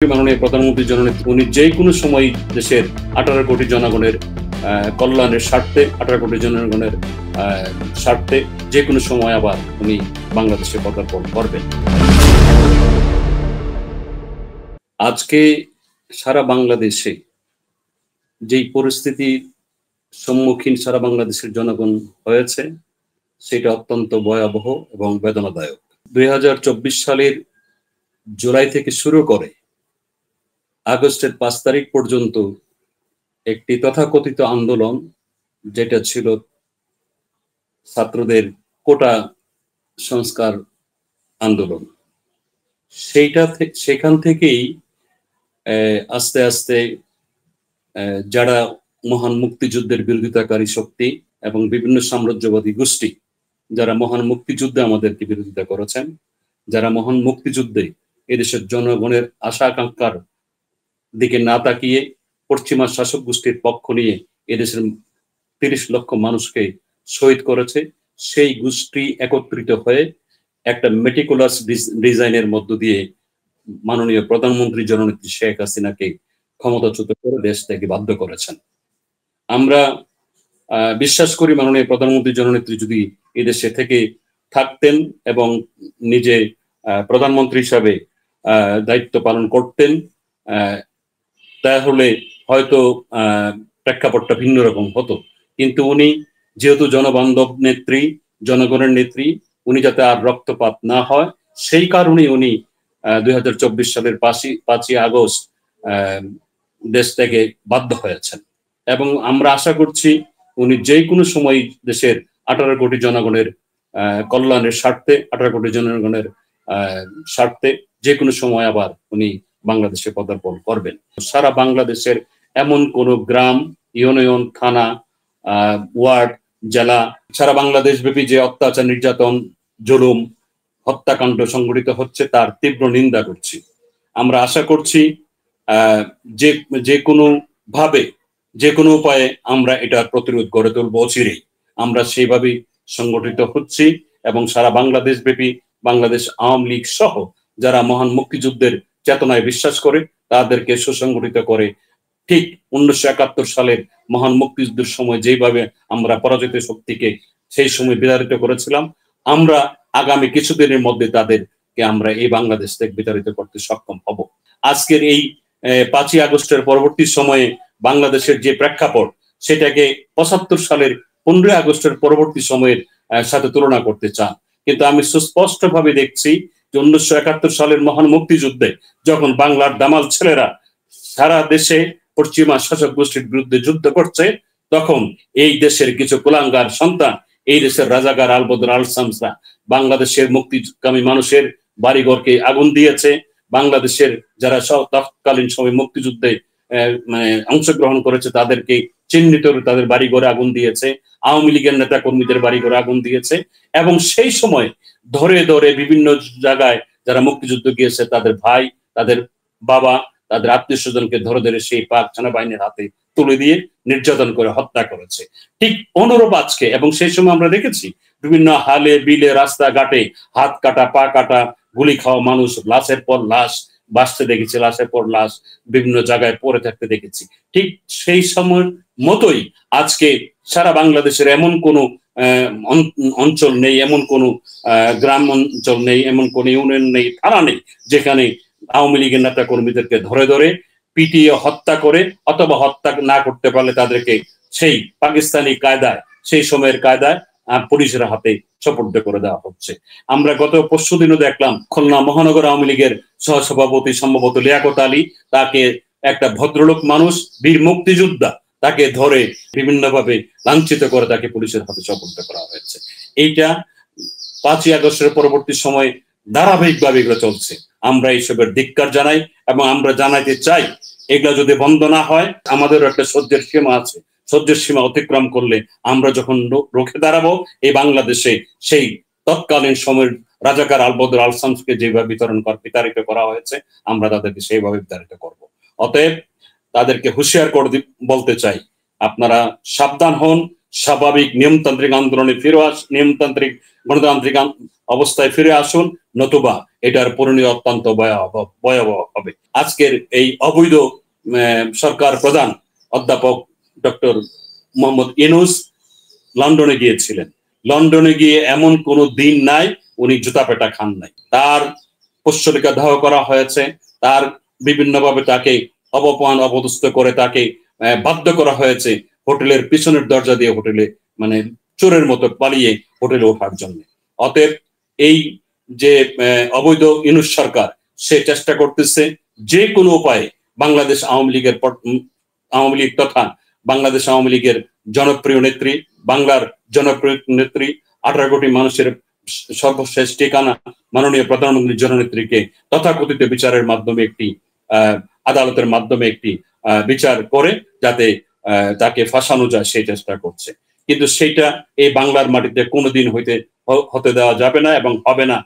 মাননীয় প্রধানমন্ত্রী জননেত্রী উনি যে কোনো সময় দেশের 18 কোটি জনগণের কল্যাণের স্বার্থে 18 কোটি জনগণের স্বার্থে যে কোনো সময় আবার উনি বাংলাদেশে পদার্পণ করবেন। আজকে সারা বাংলাদেশে যেই পরিস্থিতির সম্মুখীন সারা বাংলাদেশের জনগণ হয়েছে সেটা অত্যন্ত ভয়াবহ এবং বেদনাদায়ক। 2024 সালের জুলাই থেকে শুরু করে আগস্টের 5 তারিখ পর্যন্ত একটি তথাকথিত আন্দোলন, যেটা ছিল ছাত্রদের কোটা সংস্কার আন্দোলন, সেখান থেকেই আস্তে আস্তে যারা মহান মুক্তিযুদ্ধের বিরোধিতাকারী শক্তি এবং বিভিন্ন সাম্রাজ্যবাদী গোষ্ঠী যারা মহান মুক্তিযুদ্ধে আমাদেরকে বিরোধিতা করেছেন, যারা মহান মুক্তিযুদ্ধে এদেশের জনগণের আশা আকাঙ্ক্ষার দিকে না তাকিয়ে পশ্চিমা শাসক গোষ্ঠীর পক্ষ নিয়ে এদেশের 30 লক্ষ মানুষকে শহীদ করেছে, সেই গোষ্ঠী একত্রিত হয়ে একটা মেটিকুলাস ডিজাইনের মধ্য দিয়ে মাননীয় প্রধানমন্ত্রী জননেত্রী শেখ হাসিনাকে ক্ষমতাচ্যুত করে দেশ থেকে বাধ্য করেছেন। আমরা বিশ্বাস করি মাননীয় প্রধানমন্ত্রী জননেত্রী যদি এদেশে থেকে থাকতেন এবং নিজে প্রধানমন্ত্রী হিসাবে দায়িত্ব পালন করতেন, তাহলে হয়তো প্রেক্ষাপটটা ভিন্ন রকম হতো। কিন্তু উনি যেহেতু জনবান্ধব নেত্রী, জনগণের নেত্রী, উনি যাতে আর রক্তপাত না হয় সেই কারণে উনি 2024 সালের 5ই আগস্ট দেশ থেকে বাধ্য হয়েছেন। এবং আমরা আশা করছি উনি যে কোনো সময় দেশের 18 কোটি জনগণের কল্যাণের স্বার্থে 18 কোটি জনগণের স্বার্থে যে কোনো সময় আবার উনি বাংলাদেশে পদার্পণ করবেন। সারা বাংলাদেশের এমন কোন গ্রাম, ইউনিয়ন, থানা, ওয়ার্ড, জেলা, সারা বাংলাদেশ ব্যাপী যে অত্যাচার, নির্যাতন, জুলুম, হত্যাকাণ্ড সংঘটিত হচ্ছে তার তীব্র নিন্দা করছি। আমরা আশা করছি যে কোনো ভাবে, যে কোনো উপায়ে আমরা এটা প্রতিরোধ গড়ে তুলবো অচিরেই। আমরা সেইভাবেই সংগঠিত হচ্ছি এবং সারা বাংলাদেশ ব্যাপী বাংলাদেশ আওয়ামী লীগ সহ যারা মহান মুক্তিযুদ্ধের চেতনায় বিশ্বাস করে তাদেরকে সুসংগঠিত করে ঠিক 1971 সালের মহান মুক্তিযুদ্ধের সময় যেভাবে আমরা পরাজিত শক্তিকে সেই সময় বিতাড়িত করেছিলাম, আমরা আগামী কিছুদিনের মধ্যে তাদেরকে আমরা এই বাংলাদেশ থেকে বিতাড়িত করতে সক্ষম হব। আজকের এই 5ই আগস্টের পরবর্তী সময়ে বাংলাদেশের যে প্রেক্ষাপট সেটাকে 75 সালের 15 আগস্টের পরবর্তী সময়ের সাথে তুলনা করতে চান, কিন্তু আমি সুস্পষ্ট ভাবে দেখছি যে 1971 সালের মহান মুক্তিযুদ্ধে যখন বাংলার দামাল ছেলেরা সারা দেশে পশ্চিমা শাসক গোষ্ঠীর বিরুদ্ধে যুদ্ধ করছে, তখন এই দেশের কিছু কুলাঙ্গার সন্তান, এই দেশের রাজাকার আলবদর আল শামসরা বাংলাদেশের মুক্তিকামী মানুষের বাড়িঘরকে আগুন দিয়েছে। বাংলাদেশের যারা তৎকালীন সময় মুক্তিযুদ্ধে অংশগ্রহণ করেছে তাদেরকে চিহ্নিত করে তাদের বাড়িঘরে আগুন দিয়েছে, আওয়ামী লীগের নেতা কর্মীদের বাড়িঘরে আগুন দিয়েছে এবং সেই সময় ধরে ধরে বিভিন্ন জায়গায় যারা মুক্তিযুদ্ধ গিয়েছে তাদের ভাই, তাদের বাবা, তাদের আত্মীয় স্বজনকে ধরে ধরে সেই পাক সেনাবাহিনীর হাতে তুলে দিয়ে নির্যাতন করে হত্যা করেছে। ঠিক অনুরূপ আজকে, এবং সেই সময় আমরা দেখেছি বিভিন্ন হালে বিলে রাস্তাঘাটে হাত কাটা, পা কাটা, গুলি খাওয়া মানুষ, লাশের পর লাশ বাঁচতে দেখেছি, লাশের পর লাশ বিভিন্ন জায়গায় পড়ে থাকতে দেখেছি। ঠিক সেই সময় মতোই আজকে সারা বাংলাদেশের এমন কোনো অঞ্চল নেই, এমন কোনো গ্রাম অঞ্চল নেই, এমন কোনো ইউনিয়ন নেই, থানা নেই যেখানে আওয়ামী লীগের নেতা কর্মীদেরকে ধরে ধরে পিটিয়ে হত্যা করে, অথবা হত্যা না করতে পারলে তাদেরকে সেই পাকিস্তানি কায়দায়, সেই সময়ের কায়দায় পুলিশের হাতে সোপর্দ করে দেওয়া হচ্ছে। আমরা গত পরশুদিনও দেখলাম খুলনা মহানগর আওয়ামী লীগের সহসভাপতি সম্ভবত লিয়াকত আলী, তাকে একটা ভদ্রলোক মানুষ, বীর মুক্তিযোদ্ধা, তাকে ধরে বিভিন্নভাবে লাঞ্ছিত করে তাকে পুলিশের হাতে সোপর্দ করা হয়েছে। এইটা 5ই আগস্টের পরবর্তী সময় ধারাবাহিকভাবে এগুলো চলছে। আমরা এইসবের ধিক্কার জানাই এবং আমরা জানাইতে চাই এগুলো যদি বন্ধ না হয়, আমাদেরও একটা সহ্যের সীমা আছে। সহ্যের সীমা অতিক্রম করলে আমরা যখন রুখে দাঁড়াবো এই বাংলাদেশে সেই তৎকালীন সময়ের রাজাকার আলবদর আল শামসকে যেভাবে বিতাড়িত করা হয়েছে আমরা তাদেরকে সেইভাবে বিতাড়িত করব। অতএব তাদেরকে হুঁশিয়ার করে বলতে চাই, আপনারা সাবধান হন, স্বাভাবিক নিয়মতান্ত্রিক আন্দোলনে নিয়মতান্ত্রিক গণতান্ত্রিক অবস্থায় ফিরে আসুন, নতুবা এটার পরিণতি অত্যন্ত ভয়াবহ হবে। আজকের এই অবৈধ সরকার প্রধান অধ্যাপক ডক্টর মোহাম্মদ ইউনূস লন্ডনে গিয়েছিলেন। লন্ডনে গিয়ে এমন কোনো দিন নাই উনি জুতা পেটা খান নাই। তার পোষ্যলিকা দাহ করা হয়েছে, তার বিভিন্নভাবে তাকে অপমান অপদস্থ করে তাকে বাধ্য করা হয়েছে হোটেলের পিছনের দরজা দিয়ে হোটেলে মানে চোরের মতো পালিয়ে হোটেলে ওঠার জন্য। অতএব এই যে অবৈধ ইউনূস সরকার, সে চেষ্টা করতেছে যে কোনো উপায়ে বাংলাদেশ আওয়ামী লীগ তথা বাংলাদেশ আওয়ামী লীগের জনপ্রিয় নেত্রী, বাংলার জনপ্রিয় নেত্রী, 18 কোটি মানুষের সর্বশেষ ঠিকানা মাননীয় প্রধানমন্ত্রী জননেত্রীকে তথাকথিত বিচারের মাধ্যমে একটি আদালতের মাধ্যমে একটি বিচার করে যাতে তাকে ফাঁসানো যায় সেই চেষ্টা করছে। কিন্তু সেটা এই বাংলার মাটিতে কোনোদিন হতে দেওয়া যাবে না এবং হবে না।